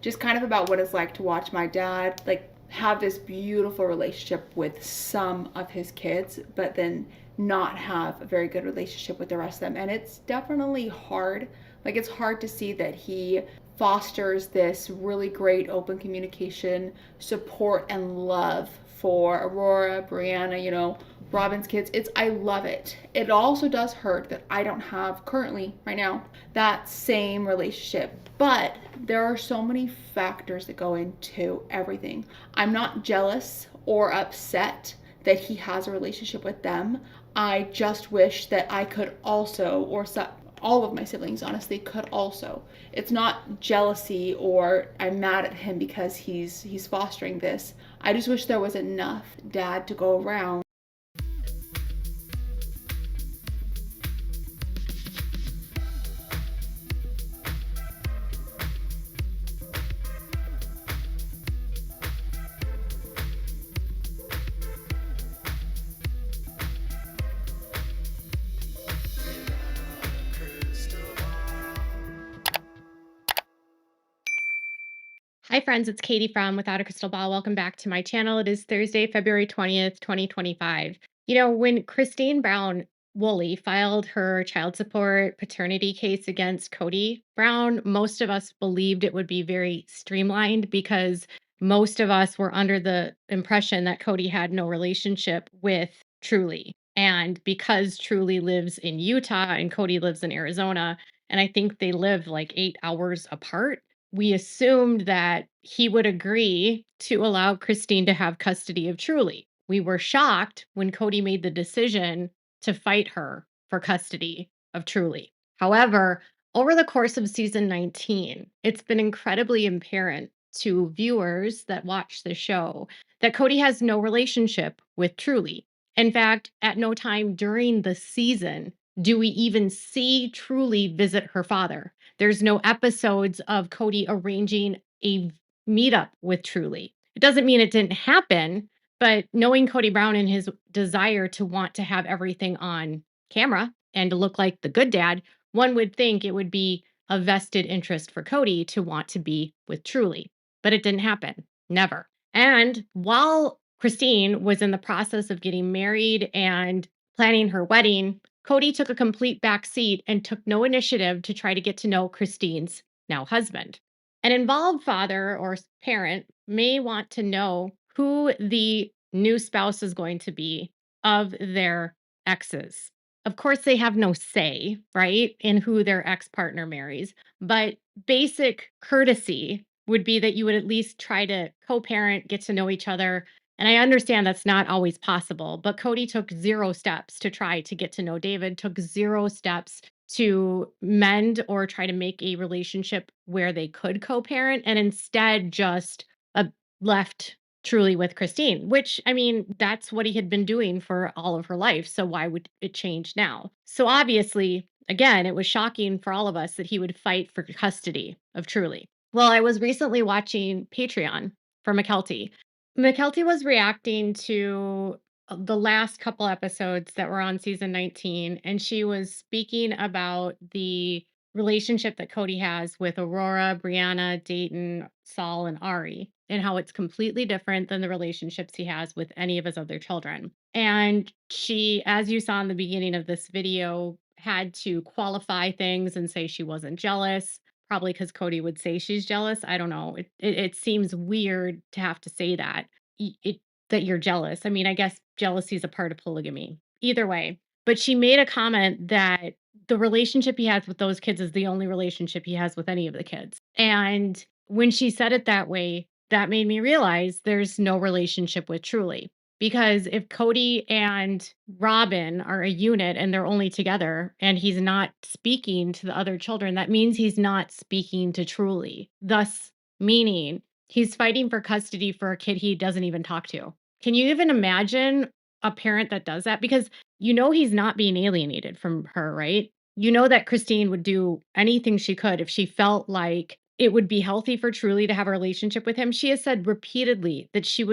just kind of about what it's like to watch my dad like have this beautiful relationship with some of his kids, but then not have a very good relationship with the rest of them. And it's definitely hard. Like, it's hard to see that he fosters this really great open communication, support, and love for Aurora, Brianna, Robyn's kids. I love it. It also does hurt that I don't have currently, right now, that same relationship. But there are so many factors that go into everything. I'm not jealous or upset that he has a relationship with them. I just wish that I could also, or all of my siblings honestly could also. It's not jealousy or I'm mad at him because he's fostering this. I just wish there was enough dad to go around. Hi, friends. It's Katie from Without a Crystal Ball. Welcome back to my channel. It is Thursday, February 20th, 2025. When Christine Brown Woolley filed her child support paternity case against Kody Brown, most of us believed it would be very streamlined because most of us were under the impression that Kody had no relationship with Truly. And because Truly lives in Utah and Kody lives in Arizona, and I think they live like 8 hours apart, we assumed that he would agree to allow Christine to have custody of Truly. We were shocked when Kody made the decision to fight her for custody of Truly. However, over the course of season 19, it's been incredibly apparent to viewers that watch the show that Kody has no relationship with Truly. In fact, at no time during the season do we even see Truly visit her father. There's no episodes of Kody arranging a meetup with Truly. It doesn't mean it didn't happen, but knowing Kody Brown and his desire to want to have everything on camera and to look like the good dad, one would think it would be a vested interest for Kody to want to be with Truly. But it didn't happen. Never. And while Christine was in the process of getting married and planning her wedding, Kody took a complete back seat and took no initiative to try to get to know Christine's now husband. An involved father or parent may want to know who the new spouse is going to be of their exes. Of course, they have no say, right, in who their ex partner marries, but basic courtesy would be that you would at least try to co parent, get to know each other, and I understand that's not always possible, but Kody took 0 steps to try to get to know David, took 0 steps to mend or try to make a relationship where they could co-parent, and instead just, left Truly with Christine, which, I mean, that's what he had been doing for all of her life, so why would it change now? So, obviously, again, it was shocking for all of us that he would fight for custody of Truly. Well, I was recently watching Patreon for McKelty. McKelty was reacting to the last couple episodes that were on season 19, and she was speaking about the relationship that Kody has with Aurora, Brianna, Dayton, Saul, and Ari, and how it's completely different than the relationships he has with any of his other children. And she, as you saw in the beginning of this video, had to qualify things and say she wasn't jealous. Probably because Kody would say she's jealous. I don't know. It seems weird to have to say that that you're jealous. I mean, I guess jealousy is a part of polygamy. Either way, but she made a comment that the relationship he has with those kids is the only relationship he has with any of the kids. And when she said it that way, that made me realize there's no relationship with Truly. Because if Kody and Robyn are a unit and they're only together and he's not speaking to the other children, that means he's not speaking to Truly, thus meaning he's fighting for custody for a kid he doesn't even talk to. Can you even imagine a parent that does that? Because he's not being alienated from her, right? You know that Christine would do anything she could if she felt like it would be healthy for Truly to have a relationship with him. She has said repeatedly that she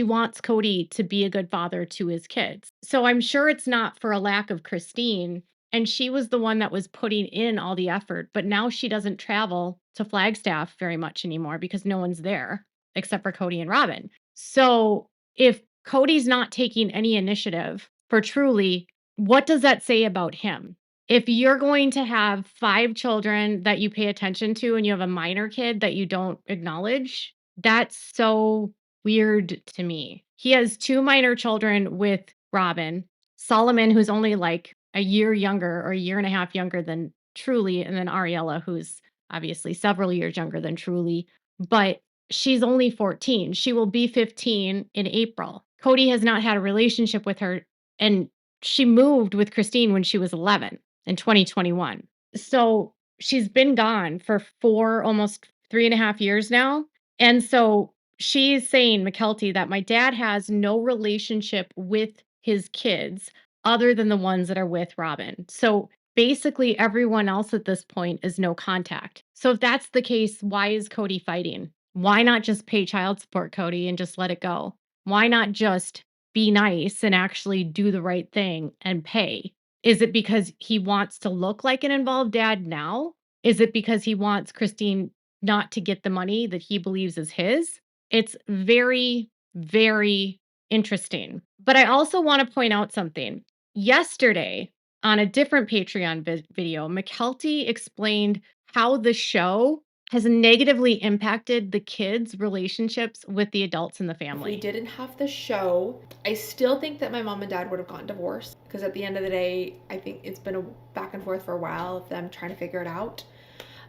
wants Kody to be a good father to his kids. So I'm sure it's not for a lack of Christine and she was the one that was putting in all the effort, but now she doesn't travel to Flagstaff very much anymore because no one's there except for Kody and Robyn. So, if Cody's not taking any initiative for Truly, what does that say about him? If you're going to have 5 children that you pay attention to and you have a minor kid that you don't acknowledge, that's so weird to me. He has 2 minor children with Robyn, Solomon, who's only like a year younger or a year and a half younger than Truly, and then Ariella, who's obviously several years younger than Truly, but she's only 14. She will be 15 in April. Kody has not had a relationship with her, and she moved with Christine when she was 11 in 2021. So she's been gone for 4, almost 3.5 years now. And so she's saying, McKelty, that my dad has no relationship with his kids other than the ones that are with Robyn. So basically, everyone else at this point is no contact. So if that's the case, why is Kody fighting? Why not just pay child support, Kody, and just let it go? Why not just be nice and actually do the right thing and pay? Is it because he wants to look like an involved dad now? Is it because he wants Christine not to get the money that he believes is his? It's very, very interesting. But I also want to point out something. Yesterday, on a different Patreon video, McKelty explained how the show has negatively impacted the kids' relationships with the adults in the If we family. didn't have the show, I still think that my mom and dad would have gotten divorced because at the end of the day, I think it's been a back and forth for a while of them trying to figure it out.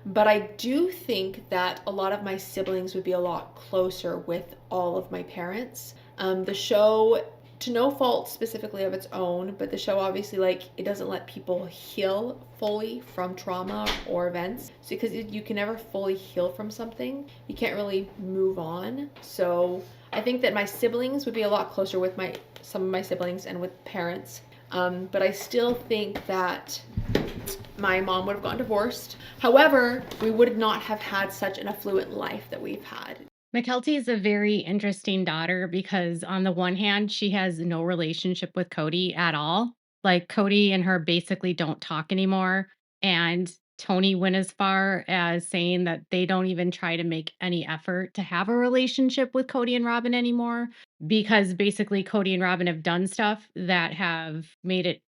But I do think that a lot of my siblings would be a lot closer with all of my parents. The show, to no fault specifically of its own, but the show obviously, like, it doesn't let people heal fully from trauma or events. So because you can never fully heal from something, you can't really move on. So I think that my siblings would be a lot closer with some of my siblings and with parents. But I still think that my mom would have gotten divorced. However, we would not have had such an affluent life that we've had. McKelty is a very interesting daughter because, on the one hand, she has no relationship with Kody at all. Like, Kody and her basically don't talk anymore. And Tony went as far as saying that they don't even try to make any effort to have a relationship with Kody and Robyn anymore because basically Kody and Robyn have done stuff that have made it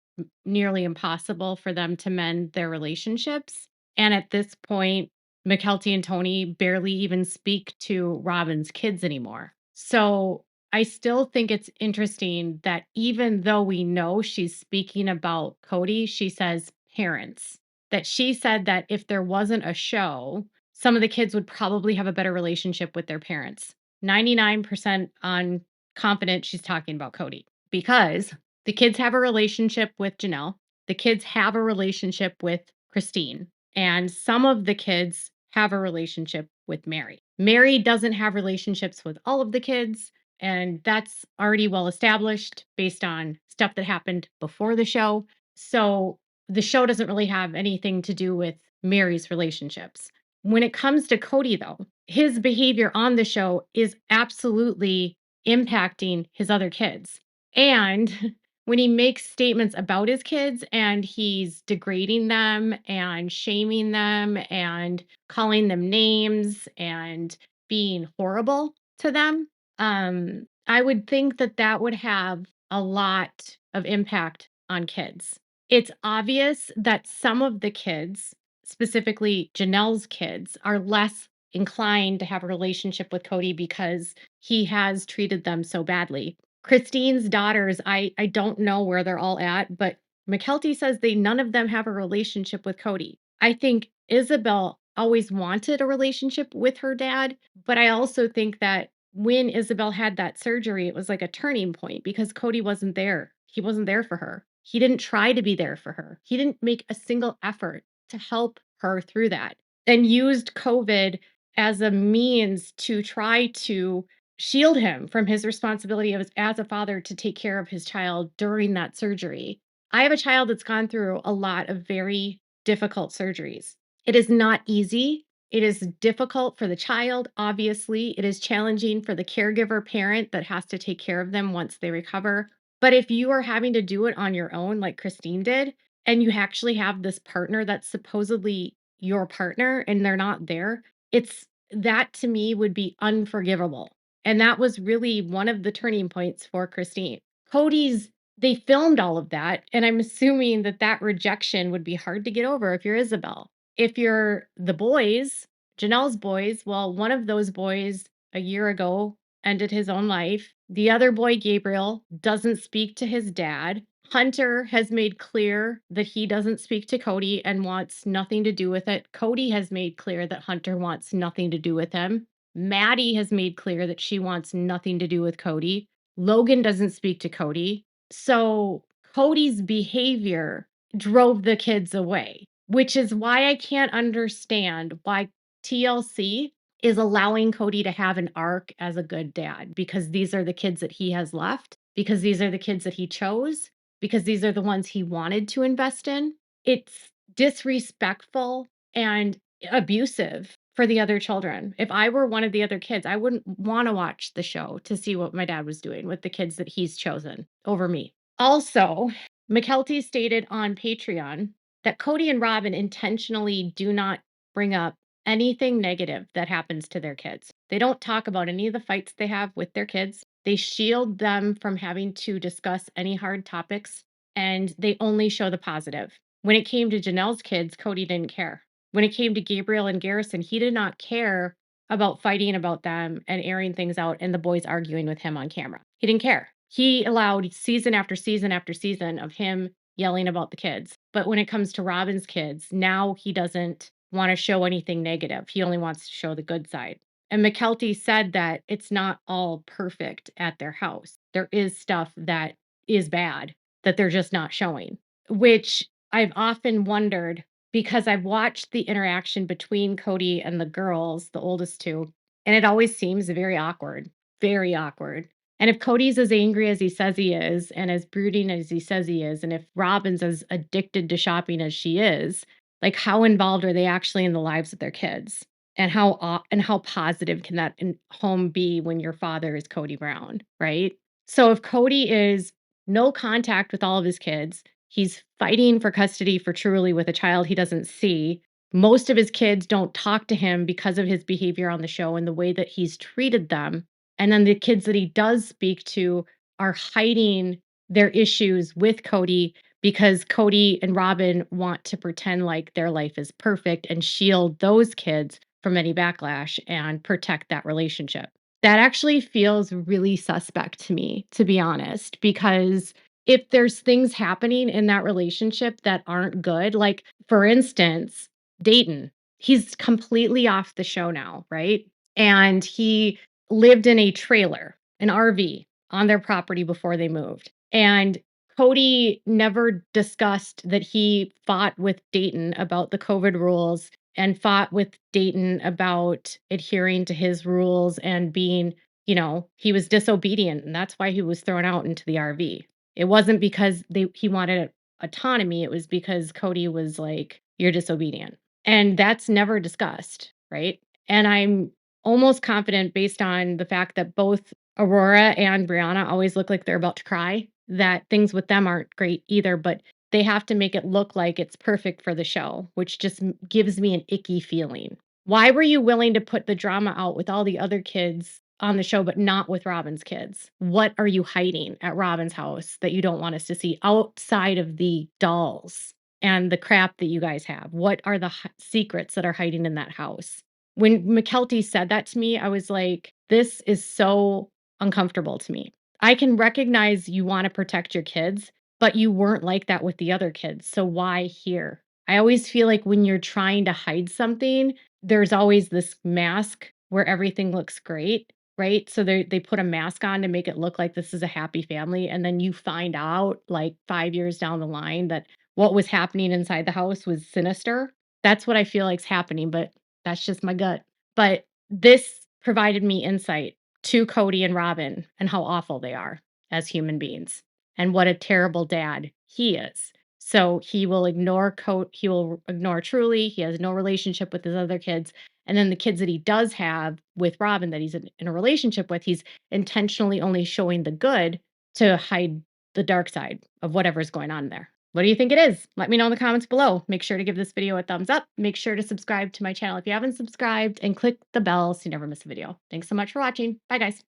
nearly impossible for them to mend their relationships. And at this point, McKelty and Tony barely even speak to Robyn's kids anymore. So I still think it's interesting that even though we know she's speaking about Kody, she says parents. That she said that if there wasn't a show, some of the kids would probably have a better relationship with their parents. 99% on confident she's talking about Kody because the kids have a relationship with Janelle. The kids have a relationship with Christine. And some of the kids have a relationship with Mary. Mary doesn't have relationships with all of the kids, and that's already well established based on stuff that happened before the show. So the show doesn't really have anything to do with Mary's relationships. When it comes to Kody, though, his behavior on the show is absolutely impacting his other kids. And when he makes statements about his kids and he's degrading them and shaming them and calling them names and being horrible to them, I would think that that would have a lot of impact on kids. It's obvious that some of the kids, specifically Janelle's kids, are less inclined to have a relationship with Kody because he has treated them so badly. Christine's daughters, I don't know where they're all at, but McKelty says none of them have a relationship with Kody. I think Isabel always wanted a relationship with her dad, but I also think that when Isabel had that surgery, it was like a turning point because Kody wasn't there. He wasn't there for her. He didn't try to be there for her. He didn't make a single effort to help her through that and used COVID as a means to try to shield him from his responsibility as a father to take care of his child during that surgery. I have a child that's gone through a lot of very difficult surgeries. It is not easy. It is difficult for the child, obviously. It is challenging for the caregiver parent that has to take care of them once they recover. But if you are having to do it on your own, like Christine did, and you actually have this partner that's supposedly your partner and they're not there, it's that to me would be unforgivable. And that was really one of the turning points for Christine. Cody's they filmed all of that, and I'm assuming that that rejection would be hard to get over if you're Isabel. If you're the boys, Janelle's boys, well, one of those boys a year ago ended his own life. The other boy, Gabriel, doesn't speak to his dad. Hunter has made clear that he doesn't speak to Kody and wants nothing to do with it. Kody has made clear that Hunter wants nothing to do with him. Maddie has made clear that she wants nothing to do with Kody. Logan doesn't speak to Kody. So Cody's behavior drove the kids away, which is why I can't understand why TLC is allowing Kody to have an arc as a good dad, because these are the kids that he has left, because these are the kids that he chose, because these are the ones he wanted to invest in. It's disrespectful and abusive for the other children. If I were one of the other kids, I wouldn't want to watch the show to see what my dad was doing with the kids that he's chosen over me. Also, McKelty stated on Patreon that Kody and Robyn intentionally do not bring up anything negative that happens to their kids. They don't talk about any of the fights they have with their kids. They shield them from having to discuss any hard topics, and they only show the positive. When it came to Janelle's kids, Kody didn't care. When it came to Gabriel and Garrison, he did not care about fighting about them and airing things out and the boys arguing with him on camera. He didn't care. He allowed season after season after season of him yelling about the kids. But when it comes to Robyn's kids, now he doesn't want to show anything negative. He only wants to show the good side. And McKelty said that it's not all perfect at their house. There is stuff that is bad that they're just not showing, which I've often wondered because I've watched the interaction between Kody and the girls, the oldest two, and it always seems very awkward, very awkward. And if Cody's as angry as he says he is, and as brooding as he says he is, and if Robyn's as addicted to shopping as she is, like how involved are they actually in the lives of their kids? And how positive can that home be when your father is Kody Brown, right? So if Kody is no contact with all of his kids, he's fighting for custody for Truly with a child he doesn't see. Most of his kids don't talk to him because of his behavior on the show and the way that he's treated them. And then the kids that he does speak to are hiding their issues with Kody because Kody and Robyn want to pretend like their life is perfect and shield those kids from any backlash and protect that relationship. That actually feels really suspect to me, to be honest, because if there's things happening in that relationship that aren't good, like for instance, Dayton, he's completely off the show now, right? And he lived in a trailer, an RV on their property before they moved. And Kody never discussed that he fought with Dayton about the COVID rules and fought with Dayton about adhering to his rules and being, he was disobedient and that's why he was thrown out into the RV. It wasn't because he wanted autonomy, it was because Kody was like, "You're disobedient." And that's never discussed, right? And I'm almost confident based on the fact that both Aurora and Brianna always look like they're about to cry, that things with them aren't great either, but they have to make it look like it's perfect for the show, which just gives me an icky feeling. Why were you willing to put the drama out with all the other kids on the show, but not with Robyn's kids? What are you hiding at Robyn's house that you don't want us to see outside of the dolls and the crap that you guys have? What are the secrets that are hiding in that house? When McKelty said that to me, I was like, this is so uncomfortable to me. I can recognize you want to protect your kids, but you weren't like that with the other kids. So why here? I always feel like when you're trying to hide something, there's always this mask where everything looks great, right? So they put a mask on to make it look like this is a happy family. And then you find out like 5 years down the line that what was happening inside the house was sinister. That's what I feel like's happening, but that's just my gut. But this provided me insight to Kody and Robyn and how awful they are as human beings and what a terrible dad he is. So he will ignore he will ignore Truly. He has no relationship with his other kids. And then the kids that he does have with Robyn that he's in a relationship with, he's intentionally only showing the good to hide the dark side of whatever's going on there What do you think it is? Let me know in the comments below. Make sure to give this video a thumbs up. Make sure to subscribe to my channel if you haven't subscribed and click the bell so you never miss a video. Thanks so much for watching. Bye, guys.